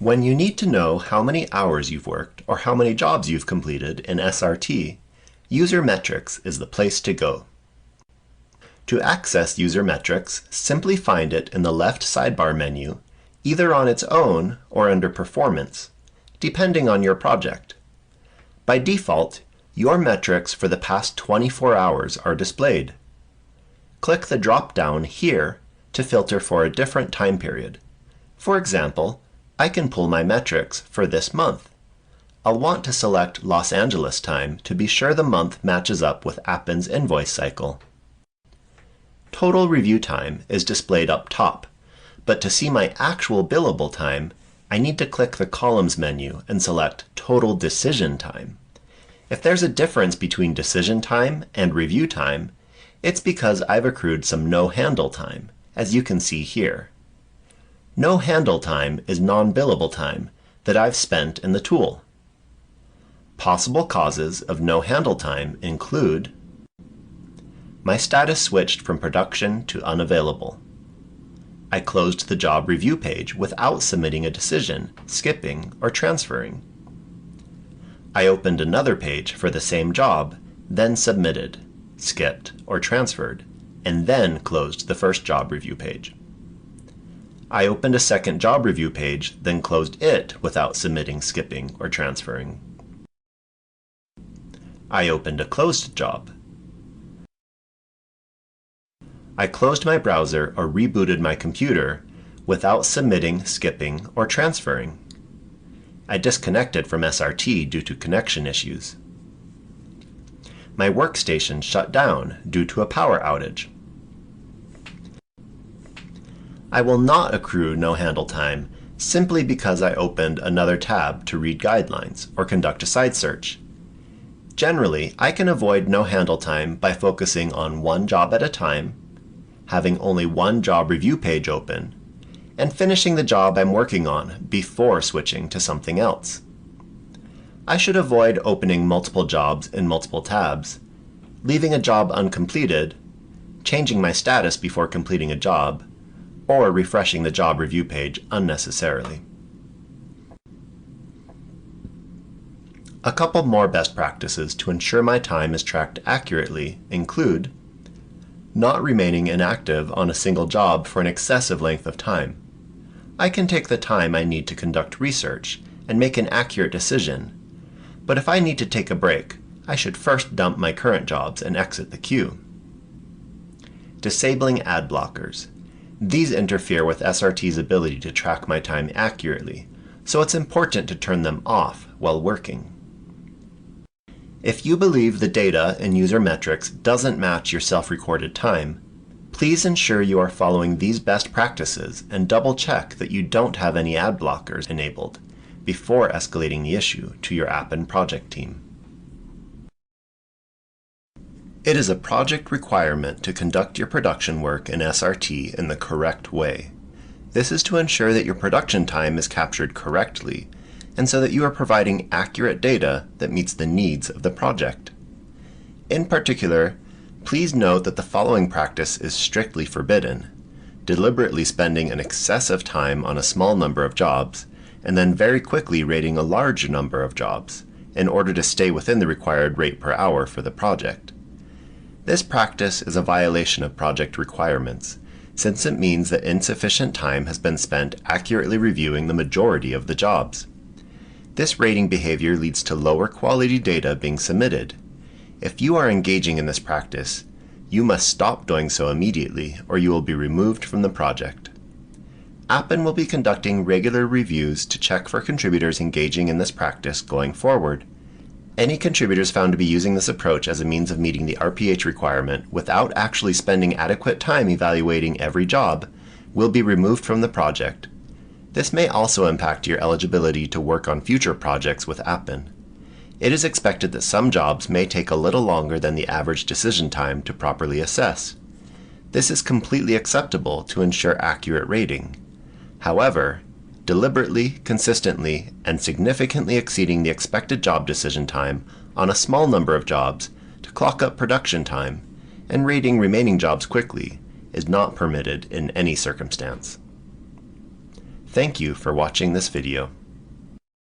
When you need to know how many hours you've worked or how many jobs you've completed in SRT, User Metrics is the place to go. To access User Metrics, simply find it in the left sidebar menu, either on its own or under Performance, depending on your project. By default, your metrics for the past 24 hours are displayed. Click the drop-down here to filter for a different time period. For example, I can pull my metrics for this month. I'll want to select Los Angeles time to be sure the month matches up with Appen's invoice cycle. Total review time is displayed up top, but to see my actual billable time, I need to click the Columns menu and select Total Decision Time. If there's a difference between decision time and review time, it's because I've accrued some no-handle time, as you can see here. No-handle time is non-billable time that I've spent in the tool. Possible causes of no-handle time include my status switched from production to unavailable. I closed the job review page without submitting a decision, skipping, or transferring. I opened another page for the same job, then submitted, skipped, or transferred, and then closed the first job review page. I opened a second job review page, then closed it without submitting, skipping, or transferring. I opened a closed job. I closed my browser or rebooted my computer without submitting, skipping, or transferring. I disconnected from SRT due to connection issues. My workstation shut down due to a power outage. I will not accrue no-handle time simply because I opened another tab to read guidelines or conduct a side search. Generally, I can avoid no-handle time by focusing on one job at a time, having only one job review page open, and finishing the job I'm working on before switching to something else. I should avoid opening multiple jobs in multiple tabs, leaving a job uncompleted, changing my status before completing a job, or refreshing the job review page unnecessarily. A couple more best practices to ensure my time is tracked accurately include not remaining inactive on a single job for an excessive length of time. I can take the time I need to conduct research and make an accurate decision, but if I need to take a break, I should first dump my current jobs and exit the queue. Disabling ad blockers. These interfere with SRT's ability to track my time accurately, so it's important to turn them off while working. If you believe the data in User Metrics doesn't match your self-recorded time, please ensure you are following these best practices and double-check that you don't have any ad blockers enabled before escalating the issue to your Appen project team. It is a project requirement to conduct your production work in SRT in the correct way. This is to ensure that your production time is captured correctly and so that you are providing accurate data that meets the needs of the project. In particular, please note that the following practice is strictly forbidden: deliberately spending an excessive time on a small number of jobs, and then very quickly rating a large number of jobs in order to stay within the required rate per hour for the project. This practice is a violation of project requirements, since it means that insufficient time has been spent accurately reviewing the majority of the jobs. This rating behavior leads to lower quality data being submitted. If you are engaging in this practice, you must stop doing so immediately or you will be removed from the project. Appen will be conducting regular reviews to check for contributors engaging in this practice going forward. Any contributors found to be using this approach as a means of meeting the RPH requirement without actually spending adequate time evaluating every job will be removed from the project. This may also impact your eligibility to work on future projects with Appen. It is expected that some jobs may take a little longer than the average decision time to properly assess. This is completely acceptable to ensure accurate rating. However, deliberately, consistently, and significantly exceeding the expected job decision time on a small number of jobs to clock up production time and rating remaining jobs quickly is not permitted in any circumstance. Thank you for watching this video.